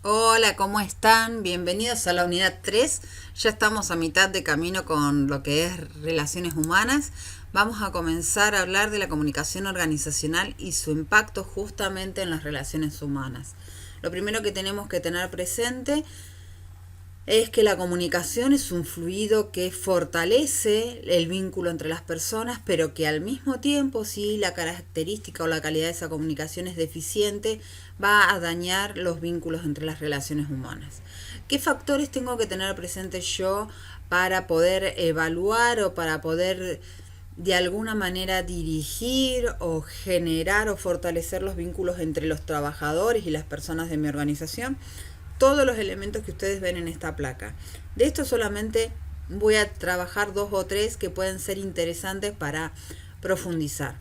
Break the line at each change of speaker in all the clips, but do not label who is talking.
Hola, ¿cómo están? Bienvenidos a la unidad 3. Ya estamos a mitad de camino con lo que es relaciones humanas. Vamos a comenzar a hablar de la comunicación organizacional y su impacto justamente en las relaciones humanas. Lo primero que tenemos que tener presente es que la comunicación es un fluido que fortalece el vínculo entre las personas, pero que al mismo tiempo, si la característica o la calidad de esa comunicación es deficiente, va a dañar los vínculos entre las relaciones humanas. ¿Qué factores tengo que tener presente yo para poder evaluar o para poder de alguna manera dirigir o generar o fortalecer los vínculos entre los trabajadores y las personas de mi organización? Todos los elementos que ustedes ven en esta placa. De esto solamente voy a trabajar dos o tres que pueden ser interesantes para profundizar.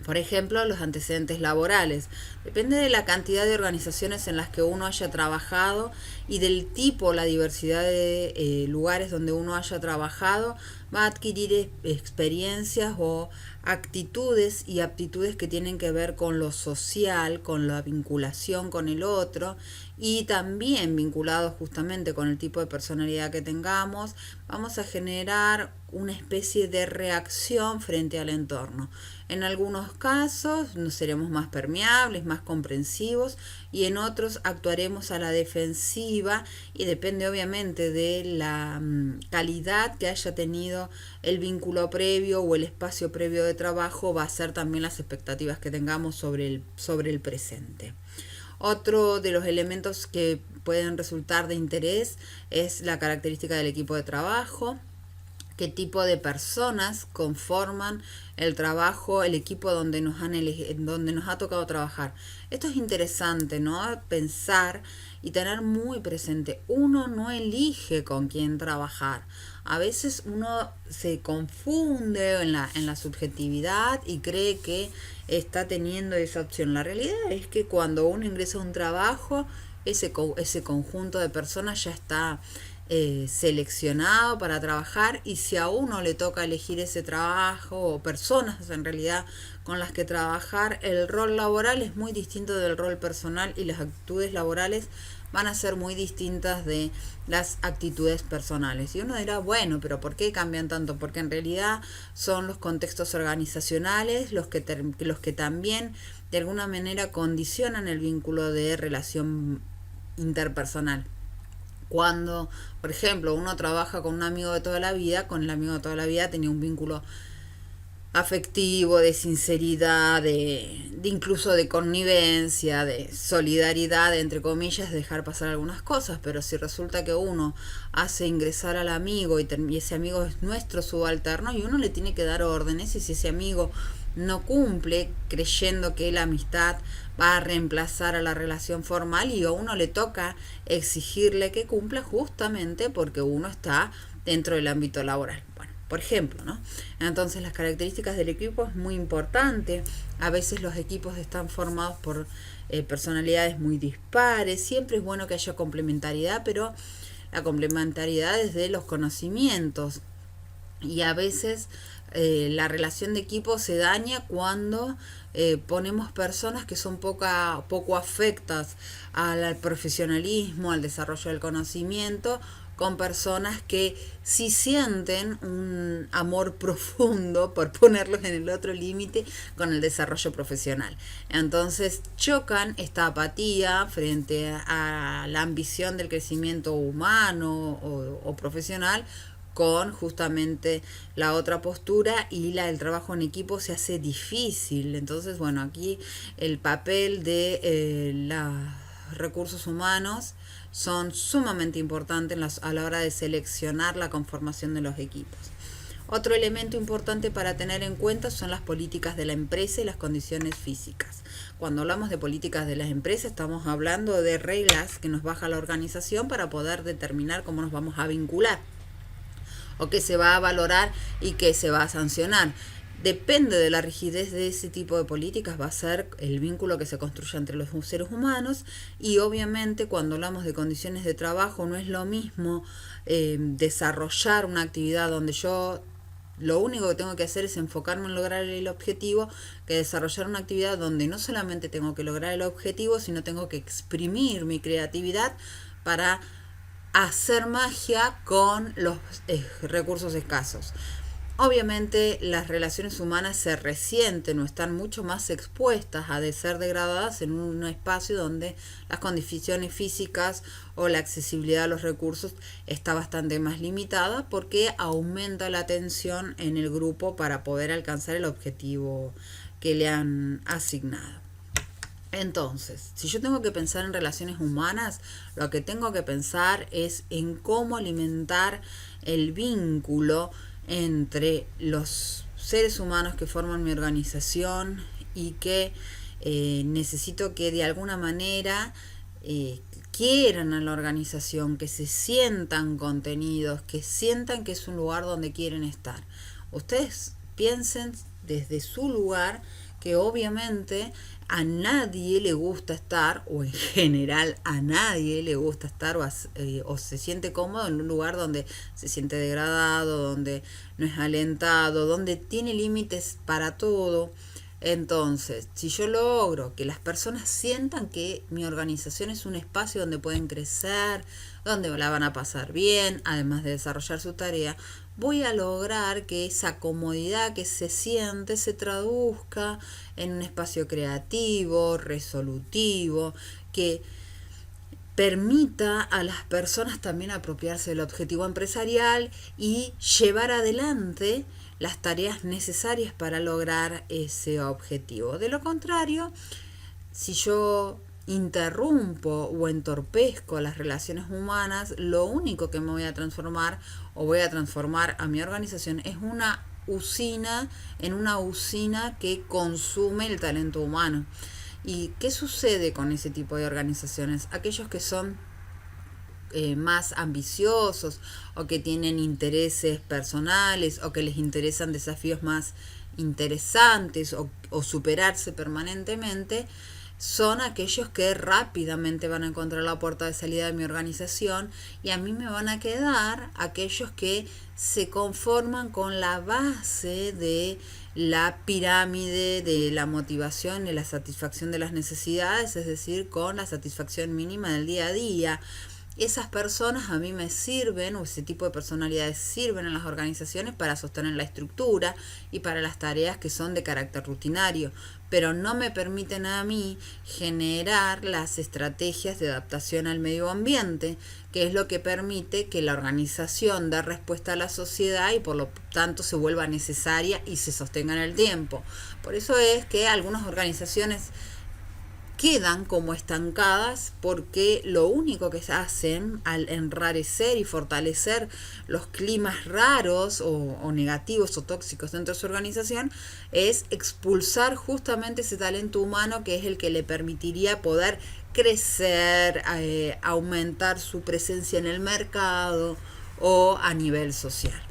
Por ejemplo, los antecedentes laborales. Depende de la cantidad de organizaciones en las que uno haya trabajado y del tipo, la diversidad de lugares donde uno haya trabajado, va a adquirir experiencias o actitudes y aptitudes que tienen que ver con lo social, con la vinculación con el otro y también vinculados justamente con el tipo de personalidad que tengamos, vamos a generar una especie de reacción frente al entorno. En algunos casos nos seremos más permeables, más comprensivos y en otros actuaremos a la defensiva y depende obviamente de la calidad que haya tenido el vínculo previo o el espacio previo de trabajo, va a ser también las expectativas que tengamos sobre el presente. Otro de los elementos que pueden resultar de interés es la característica del equipo de trabajo, qué tipo de personas conforman el trabajo, el equipo donde nos ha tocado trabajar. Esto es interesante, ¿no? Pensar y tener muy presente, uno no elige con quién trabajar. A veces uno se confunde en la subjetividad y cree que está teniendo esa opción. La realidad es que cuando uno ingresa a un trabajo, ese conjunto de personas ya está seleccionado para trabajar y si a uno le toca elegir ese trabajo o personas en realidad con las que trabajar, el rol laboral es muy distinto del rol personal y las actitudes laborales van a ser muy distintas de las actitudes personales. Y uno dirá, bueno, pero ¿por qué cambian tanto? Porque en realidad son los contextos organizacionales los que también de alguna manera condicionan el vínculo de relación interpersonal. Cuando, por ejemplo, uno trabaja con un amigo de toda la vida, con el amigo de toda la vida tenía un vínculo afectivo, de sinceridad, de incluso de connivencia, de solidaridad, entre comillas, de dejar pasar algunas cosas, pero si resulta que uno hace ingresar al amigo y ese amigo es nuestro subalterno y uno le tiene que dar órdenes y si ese amigo no cumple creyendo que la amistad va a reemplazar a la relación formal y a uno le toca exigirle que cumpla justamente porque uno está dentro del ámbito laboral. Bueno, por ejemplo, ¿no? Entonces las características del equipo es muy importante. A veces los equipos están formados por personalidades muy dispares. Siempre es bueno que haya complementariedad, pero la complementariedad es de los conocimientos. Y a veces la relación de equipo se daña cuando ponemos personas que son poco afectas al profesionalismo, al desarrollo del conocimiento, con personas que sí sienten un amor profundo, por ponerlos en el otro límite, con el desarrollo profesional. Entonces chocan esta apatía frente a la ambición del crecimiento humano o profesional con justamente la otra postura y la del trabajo en equipo se hace difícil. Entonces, bueno, aquí el papel de los recursos humanos son sumamente importantes a la hora de seleccionar la conformación de los equipos. Otro elemento importante para tener en cuenta son las políticas de la empresa y las condiciones físicas. Cuando hablamos de políticas de las empresas estamos hablando de reglas que nos baja la organización para poder determinar cómo nos vamos a vincular o qué se va a valorar y qué se va a sancionar. Depende de la rigidez de ese tipo de políticas, va a ser el vínculo que se construya entre los seres humanos y obviamente cuando hablamos de condiciones de trabajo no es lo mismo desarrollar una actividad donde yo lo único que tengo que hacer es enfocarme en lograr el objetivo, que desarrollar una actividad donde no solamente tengo que lograr el objetivo, sino tengo que exprimir mi creatividad para hacer magia con los recursos escasos. Obviamente las relaciones humanas se resienten o están mucho más expuestas a ser degradadas en un espacio donde las condiciones físicas o la accesibilidad a los recursos está bastante más limitada, porque aumenta la tensión en el grupo para poder alcanzar el objetivo que le han asignado. Entonces, si yo tengo que pensar en relaciones humanas, lo que tengo que pensar es en cómo alimentar el vínculo entre los seres humanos que forman mi organización y que necesito que de alguna manera quieran a la organización, que se sientan contenidos, que sientan que es un lugar donde quieren estar. Ustedes piensen desde su lugar que obviamente a nadie le gusta estar, o en general a nadie le gusta estar o se siente cómodo en un lugar donde se siente degradado, donde no es alentado, donde tiene límites para todo. Entonces, si yo logro que las personas sientan que mi organización es un espacio donde pueden crecer, donde la van a pasar bien, además de desarrollar su tarea, voy a lograr que esa comodidad que se siente se traduzca en un espacio creativo, resolutivo, que permita a las personas también apropiarse del objetivo empresarial y llevar adelante las tareas necesarias para lograr ese objetivo. De lo contrario, si yo interrumpo o entorpezco las relaciones humanas, lo único que me voy a transformar o voy a transformar a mi organización es en una usina que consume el talento humano. ¿Y qué sucede con ese tipo de organizaciones? Aquellos que son más ambiciosos o que tienen intereses personales o que les interesan desafíos más interesantes o superarse permanentemente, son aquellos que rápidamente van a encontrar la puerta de salida de mi organización, y a mí me van a quedar aquellos que se conforman con la base de la pirámide de la motivación y la satisfacción de las necesidades, es decir, con la satisfacción mínima del día a día. Esas personas a mí me sirven, o ese tipo de personalidades sirven en las organizaciones para sostener la estructura y para las tareas que son de carácter rutinario, pero no me permiten a mí generar las estrategias de adaptación al medio ambiente, que es lo que permite que la organización dé respuesta a la sociedad y por lo tanto se vuelva necesaria y se sostenga en el tiempo. Por eso es que algunas organizaciones quedan como estancadas, porque lo único que hacen al enrarecer y fortalecer los climas raros o negativos o tóxicos dentro de su organización es expulsar justamente ese talento humano, que es el que le permitiría poder crecer, aumentar su presencia en el mercado o a nivel social.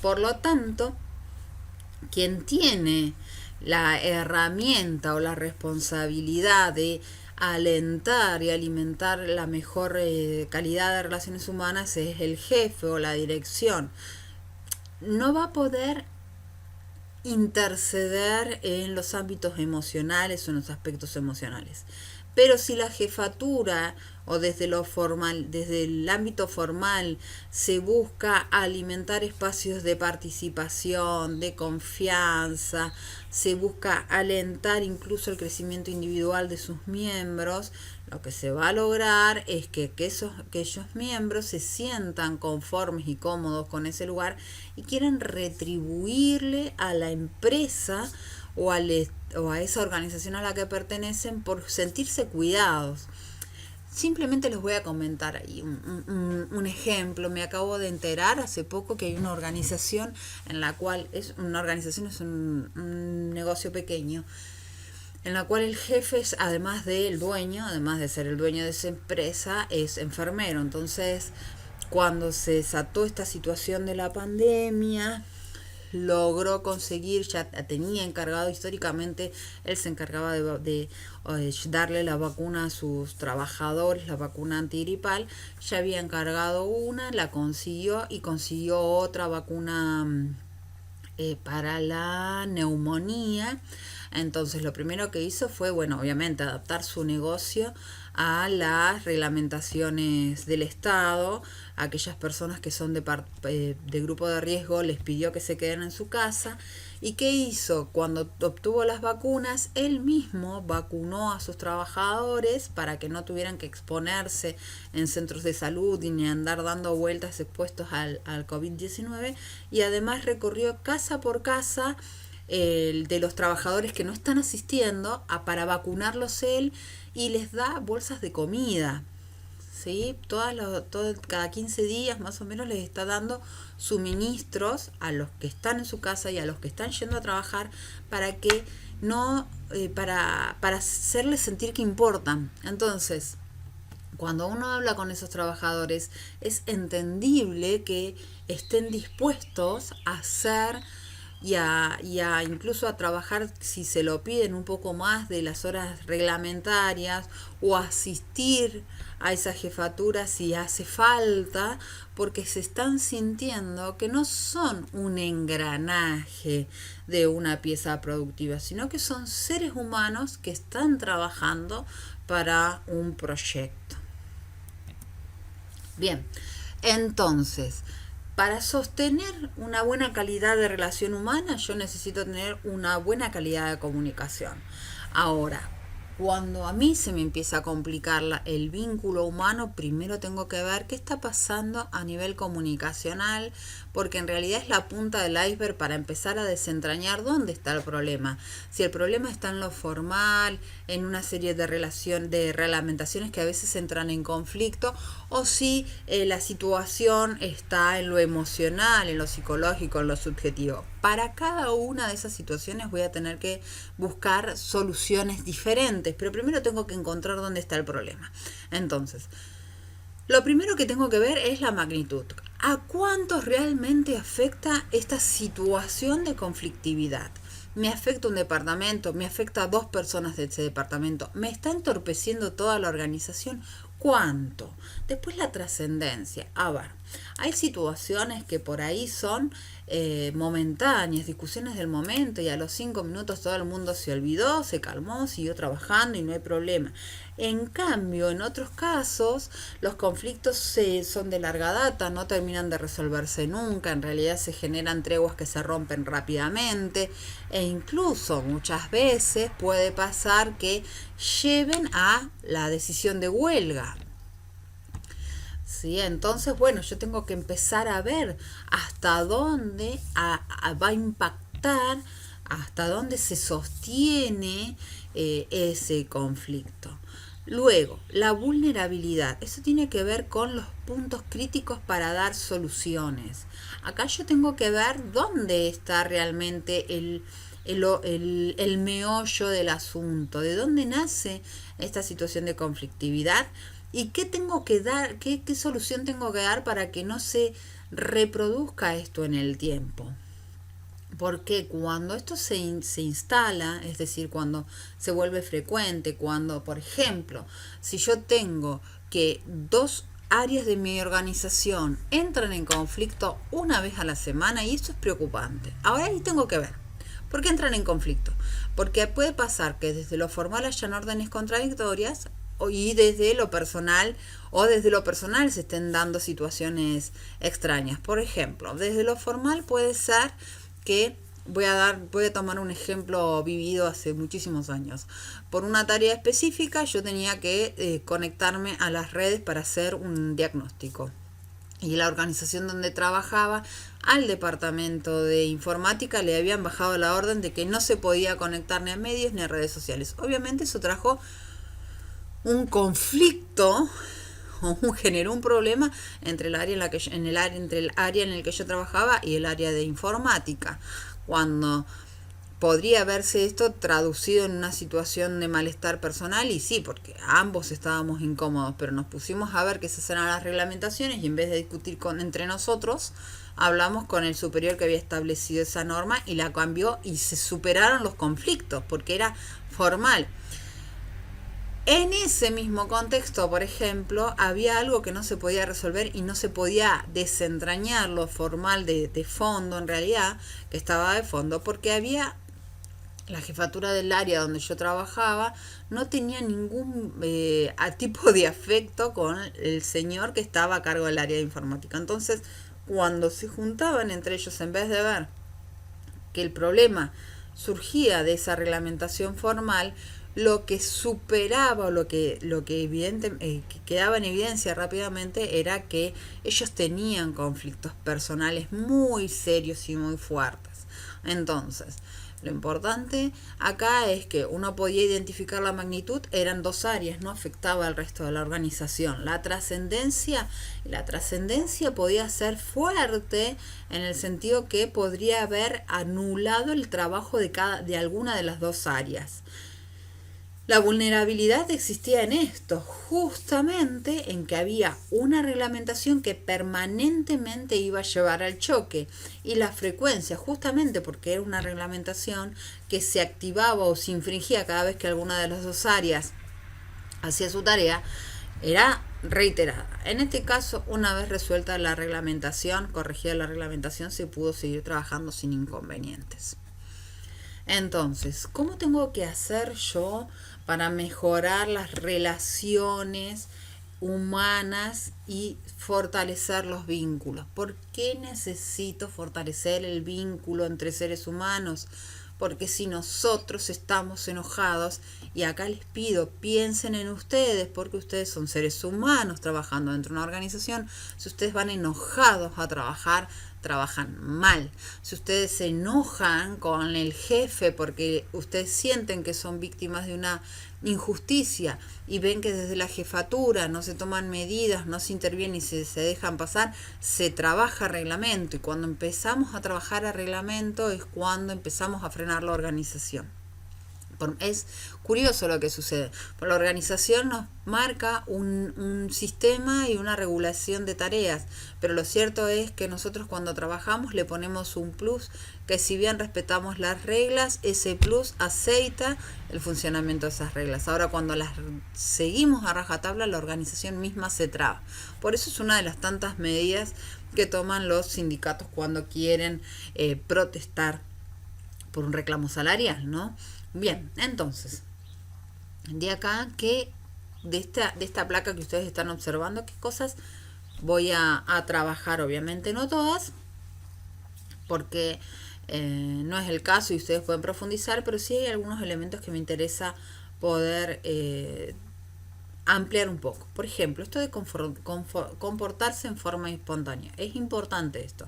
Por lo tanto, quien tiene la herramienta o la responsabilidad de alentar y alimentar la mejor calidad de relaciones humanas es el jefe o la dirección. No va a poder interceder en los ámbitos emocionales o en los aspectos emocionales. Pero si la jefatura o desde lo formal, desde el ámbito formal, se busca alimentar espacios de participación, de confianza, se busca alentar incluso el crecimiento individual de sus miembros, lo que se va a lograr es que aquellos miembros se sientan conformes y cómodos con ese lugar y quieran retribuirle a la empresa o a esa organización a la que pertenecen por sentirse cuidados. Simplemente les voy a comentar ahí un ejemplo. Me acabo de enterar hace poco que hay una organización en la cual es un negocio pequeño, en la cual el jefe es, además de ser el dueño de esa empresa, es enfermero. Entonces, cuando se desató esta situación de la pandemia, logró conseguir, ya tenía encargado históricamente, él se encargaba de darle la vacuna a sus trabajadores, la vacuna antigripal, ya había encargado una, la consiguió y consiguió otra vacuna para la neumonía. Entonces lo primero que hizo fue, bueno, obviamente adaptar su negocio a las reglamentaciones del Estado. A aquellas personas que son de grupo de riesgo les pidió que se queden en su casa. ¿Y qué hizo? Cuando obtuvo las vacunas, él mismo vacunó a sus trabajadores para que no tuvieran que exponerse en centros de salud ni andar dando vueltas expuestos al COVID-19, y además recorrió casa por casa de los trabajadores que no están asistiendo para vacunarlos él, y les da bolsas de comida. ¿Sí? Cada 15 días más o menos les está dando suministros a los que están en su casa y a los que están yendo a trabajar, para que no para hacerles sentir que importan. Entonces, cuando uno habla con esos trabajadores, es entendible que estén dispuestos a hacer y a incluso a trabajar, si se lo piden, un poco más de las horas reglamentarias, o asistir a esa jefatura si hace falta, porque se están sintiendo que no son un engranaje de una pieza productiva, sino que son seres humanos que están trabajando para un proyecto. Bien, entonces, para sostener una buena calidad de relación humana, yo necesito tener una buena calidad de comunicación. Ahora, cuando a mí se me empieza a complicar el vínculo humano, primero tengo que ver qué está pasando a nivel comunicacional, porque en realidad es la punta del iceberg para empezar a desentrañar dónde está el problema. Si el problema está en lo formal, en una serie de reglamentaciones que a veces entran en conflicto, o si la situación está en lo emocional, en lo psicológico, en lo subjetivo. Para cada una de esas situaciones voy a tener que buscar soluciones diferentes, pero primero tengo que encontrar dónde está el problema. Entonces, lo primero que tengo que ver es la magnitud. ¿A cuántos realmente afecta esta situación de conflictividad? ¿Me afecta un departamento? ¿Me afecta a 2 personas de ese departamento? ¿Me está entorpeciendo toda la organización? ¿Cuánto? Después la trascendencia. A ver, hay situaciones que por ahí son momentáneas, discusiones del momento, y a los 5 minutos todo el mundo se olvidó, se calmó, siguió trabajando y no hay problema. En cambio, en otros casos, los conflictos son de larga data, no terminan de resolverse nunca, en realidad se generan treguas que se rompen rápidamente, e incluso muchas veces puede pasar que lleven a la decisión de huelga. ¿Sí? Entonces, bueno, yo tengo que empezar a ver hasta dónde va a impactar, hasta dónde se sostiene ese conflicto. Luego, la vulnerabilidad. Eso tiene que ver con los puntos críticos para dar soluciones. Acá yo tengo que ver dónde está realmente el meollo del asunto, de dónde nace esta situación de conflictividad. ¿Y qué tengo que dar, qué solución tengo que dar para que no se reproduzca esto en el tiempo? Porque cuando esto se instala, es decir, cuando se vuelve frecuente, cuando, por ejemplo, si yo tengo que 2 áreas de mi organización entran en conflicto una vez a la semana, y eso es preocupante. Ahora ahí tengo que ver. ¿Por qué entran en conflicto? Porque puede pasar que desde lo formal hayan órdenes contradictorias, y desde lo personal se estén dando situaciones extrañas. Por ejemplo, desde lo formal puede ser que voy a tomar un ejemplo vivido hace muchísimos años. Por una tarea específica yo tenía que conectarme a las redes para hacer un diagnóstico. Y la organización donde trabajaba, al departamento de informática le habían bajado la orden de que no se podía conectar ni a medios ni a redes sociales. Obviamente eso trajo un conflicto, generó un problema entre el área en el que yo trabajaba y el área de informática. Cuando podría verse esto traducido en una situación de malestar personal, y sí, porque ambos estábamos incómodos, pero nos pusimos a ver que esas eran las reglamentaciones y en vez de discutir entre nosotros, hablamos con el superior que había establecido esa norma y la cambió y se superaron los conflictos porque era formal. En ese mismo contexto, por ejemplo, había algo que no se podía resolver y no se podía desentrañar lo formal de fondo, en realidad, que estaba de fondo, porque había la jefatura del área donde yo trabajaba, no tenía ningún tipo de afecto con el señor que estaba a cargo del área de informática. Entonces, cuando se juntaban entre ellos, en vez de ver que el problema surgía de esa reglamentación formal, lo que superaba o lo que que quedaba en evidencia rápidamente era que ellos tenían conflictos personales muy serios y muy fuertes. Entonces, lo importante acá es que uno podía identificar la magnitud, eran dos áreas, no afectaba al resto de la organización. La trascendencia podía ser fuerte en el sentido que podría haber anulado el trabajo de alguna de las dos áreas. La vulnerabilidad existía en esto, justamente en que había una reglamentación que permanentemente iba a llevar al choque, y la frecuencia, justamente porque era una reglamentación que se activaba o se infringía cada vez que alguna de las dos áreas hacía su tarea, era reiterada. En este caso, una vez resuelta la reglamentación, corregida la reglamentación, se pudo seguir trabajando sin inconvenientes. Entonces, ¿cómo tengo que hacer yo para mejorar las relaciones humanas y fortalecer los vínculos? ¿Por qué necesito fortalecer el vínculo entre seres humanos? Porque si nosotros estamos enojados, y acá les pido, piensen en ustedes, porque ustedes son seres humanos trabajando dentro de una organización. Si ustedes van enojados a trabajar, trabajan mal. Si ustedes se enojan con el jefe porque ustedes sienten que son víctimas de una injusticia y ven que desde la jefatura no se toman medidas, no se interviene y se dejan pasar, se trabaja reglamento, y cuando empezamos a trabajar a reglamento es cuando empezamos a frenar la organización. Es curioso lo que sucede. La organización nos marca un sistema y una regulación de tareas, pero lo cierto es que nosotros cuando trabajamos le ponemos un plus, que si bien respetamos las reglas, ese plus aceita el funcionamiento de esas reglas. Ahora, cuando las seguimos a rajatabla, la organización misma se traba. Por eso es una de las tantas medidas que toman los sindicatos cuando quieren protestar por un reclamo salarial, ¿no? Bien, entonces, de acá que de esta placa que ustedes están observando, qué cosas voy a trabajar, obviamente no todas, porque no es el caso y ustedes pueden profundizar, pero sí hay algunos elementos que me interesa poder ampliar un poco. Por ejemplo, esto de comportarse en forma espontánea. Es importante esto.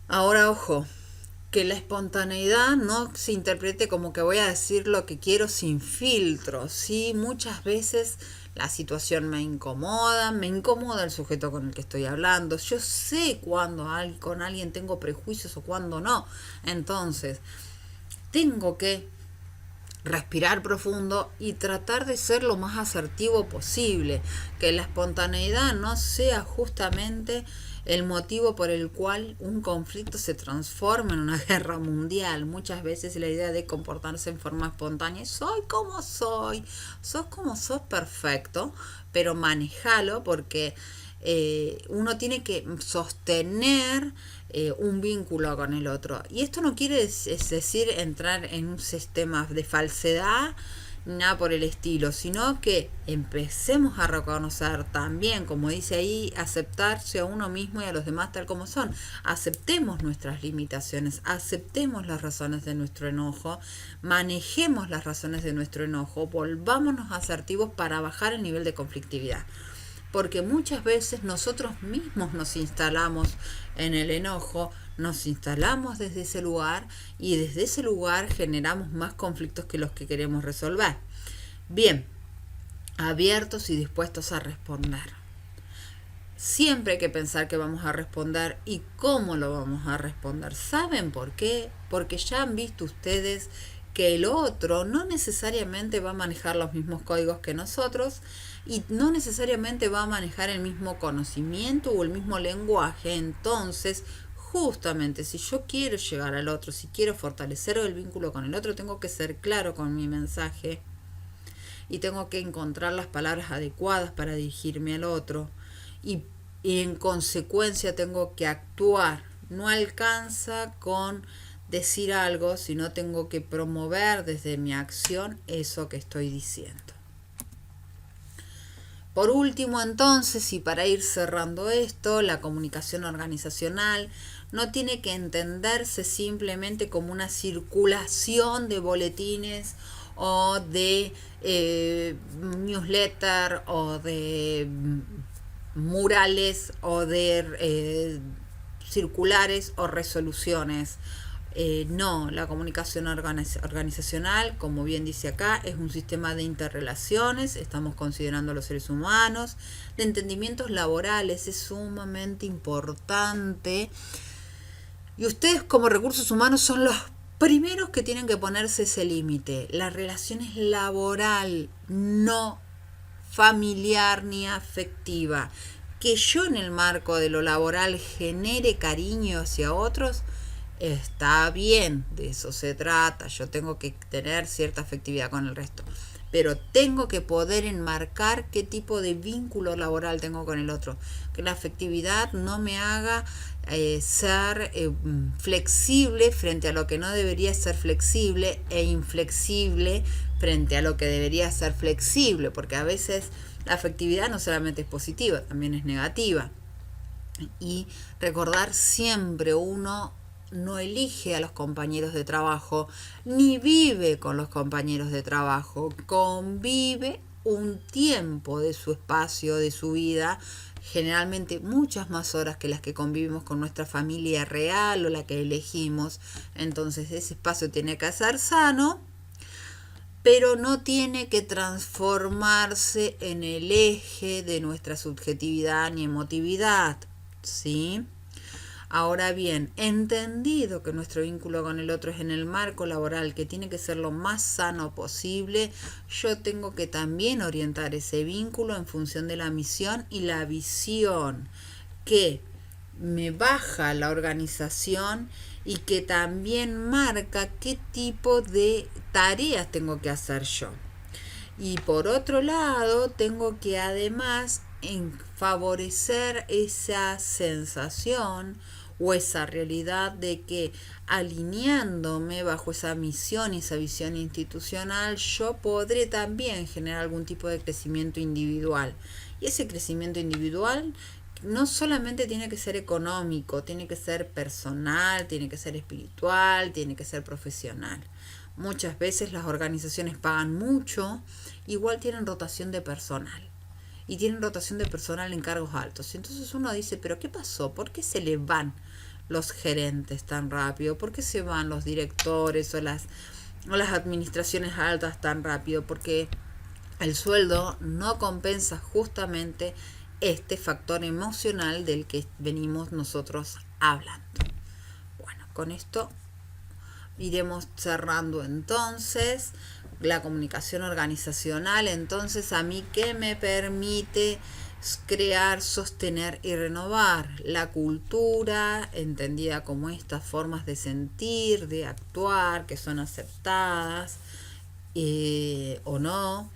Ahora, ojo, que la espontaneidad no se interprete como que voy a decir lo que quiero sin filtro. Sí, muchas veces la situación me incomoda el sujeto con el que estoy hablando. Yo sé cuando con alguien tengo prejuicios o cuando no. Entonces, tengo que respirar profundo y tratar de ser lo más asertivo posible. Que la espontaneidad no sea justamente el motivo por el cual un conflicto se transforma en una guerra mundial. Muchas veces la idea de comportarse en forma espontánea es: soy como soy, sos como sos, perfecto, pero manejalo, porque uno tiene que sostener un vínculo con el otro. Y esto no quiere decir entrar en un sistema de falsedad, nada por el estilo, sino que empecemos a reconocer también, como dice ahí, aceptarse a uno mismo y a los demás tal como son. Aceptemos nuestras limitaciones, aceptemos las razones de nuestro enojo, manejemos las razones de nuestro enojo, volvámonos asertivos para bajar el nivel de conflictividad. Porque muchas veces nosotros mismos nos instalamos en el enojo, nos instalamos desde ese lugar y desde ese lugar generamos más conflictos que los que queremos resolver. Bien, abiertos y dispuestos a responder. Siempre hay que pensar que vamos a responder y cómo lo vamos a responder. ¿Saben por qué? Porque ya han visto ustedes que el otro no necesariamente va a manejar los mismos códigos que nosotros y no necesariamente va a manejar el mismo conocimiento o el mismo lenguaje. Entonces, justamente si yo quiero llegar al otro, si quiero fortalecer el vínculo con el otro, tengo que ser claro con mi mensaje y tengo que encontrar las palabras adecuadas para dirigirme al otro y, y en consecuencia tengo que actuar. No alcanza con decir algo, sino tengo que promover desde mi acción eso que estoy diciendo. Por último, entonces, y para ir cerrando esto, la comunicación organizacional no tiene que entenderse simplemente como una circulación de boletines o de newsletter o de murales o de circulares o resoluciones. No, la comunicación organizacional, como bien dice acá, es un sistema de interrelaciones, estamos considerando a los seres humanos, de entendimientos laborales, es sumamente importante. Y ustedes como recursos humanos son los primeros que tienen que ponerse ese límite. La relación es laboral, no familiar ni afectiva. Que yo en el marco de lo laboral genere cariño hacia otros, está bien, de eso se trata. Yo tengo que tener cierta afectividad con el resto, pero tengo que poder enmarcar qué tipo de vínculo laboral tengo con el otro. Que la afectividad no me haga ser flexible frente a lo que no debería ser flexible e inflexible frente a lo que debería ser flexible, porque a veces la afectividad no solamente es positiva, también es negativa. Y recordar siempre, uno no elige a los compañeros de trabajo, ni vive con los compañeros de trabajo, convive un tiempo de su espacio, de su vida, generalmente muchas más horas que las que convivimos con nuestra familia real o la que elegimos. Entonces ese espacio tiene que ser sano, pero no tiene que transformarse en el eje de nuestra subjetividad ni emotividad, ¿sí? Ahora bien, entendido que nuestro vínculo con el otro es en el marco laboral, que tiene que ser lo más sano posible, yo tengo que también orientar ese vínculo en función de la misión y la visión que me baja la organización y que también marca qué tipo de tareas tengo que hacer yo. Y por otro lado, tengo que además favorecer esa sensación o esa realidad de que alineándome bajo esa misión y esa visión institucional, yo podré también generar algún tipo de crecimiento individual. Y ese crecimiento individual no solamente tiene que ser económico, tiene que ser personal, tiene que ser espiritual, tiene que ser profesional. Muchas veces las organizaciones pagan mucho, igual tienen rotación de personal. Y tienen rotación de personal en cargos altos. Entonces uno dice, ¿pero qué pasó? ¿Por qué se le van los gerentes tan rápido? ¿Por qué se van los directores o las administraciones altas tan rápido? Porque el sueldo no compensa justamente este factor emocional del que venimos nosotros hablando. Bueno, con esto iremos cerrando entonces la comunicación organizacional. Entonces, a mí, ¿qué me permite crear, sostener y renovar? La cultura, entendida como estas formas de sentir, de actuar, que son aceptadas o no.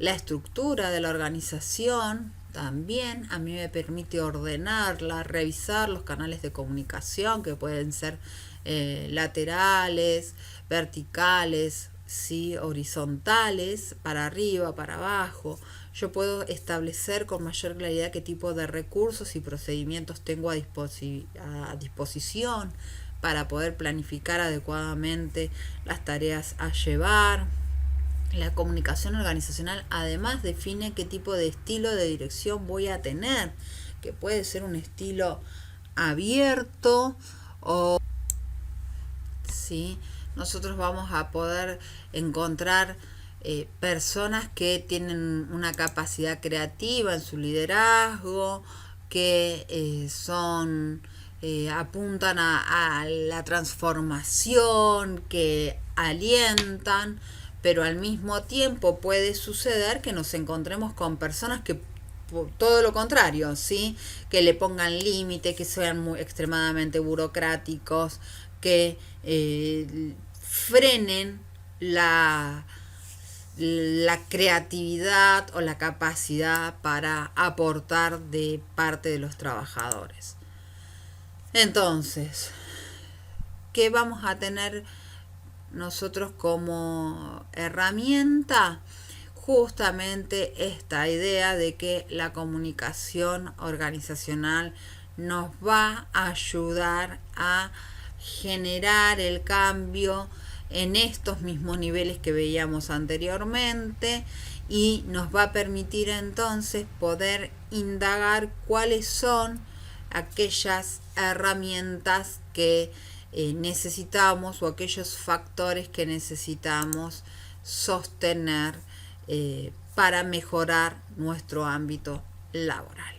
La estructura de la organización también a mí me permite ordenarla, revisar los canales de comunicación que pueden ser laterales, verticales, ¿sí? Horizontales, para arriba, para abajo. Yo puedo establecer con mayor claridad qué tipo de recursos y procedimientos tengo a disposición para poder planificar adecuadamente las tareas a llevar. La comunicación organizacional además define qué tipo de estilo de dirección voy a tener, que puede ser un estilo abierto o ¿sí? Nosotros vamos a poder encontrar personas que tienen una capacidad creativa en su liderazgo, que apuntan a la transformación, que alientan, pero al mismo tiempo puede suceder que nos encontremos con personas que todo lo contrario, ¿sí? Que le pongan límite, que sean muy extremadamente burocráticos, que frenen la creatividad o la capacidad para aportar de parte de los trabajadores. Entonces, ¿qué vamos a tener nosotros como herramienta? Justamente esta idea de que la comunicación organizacional nos va a ayudar a generar el cambio en estos mismos niveles que veíamos anteriormente y nos va a permitir entonces poder indagar cuáles son aquellas herramientas que necesitamos o aquellos factores que necesitamos sostener para mejorar nuestro ámbito laboral.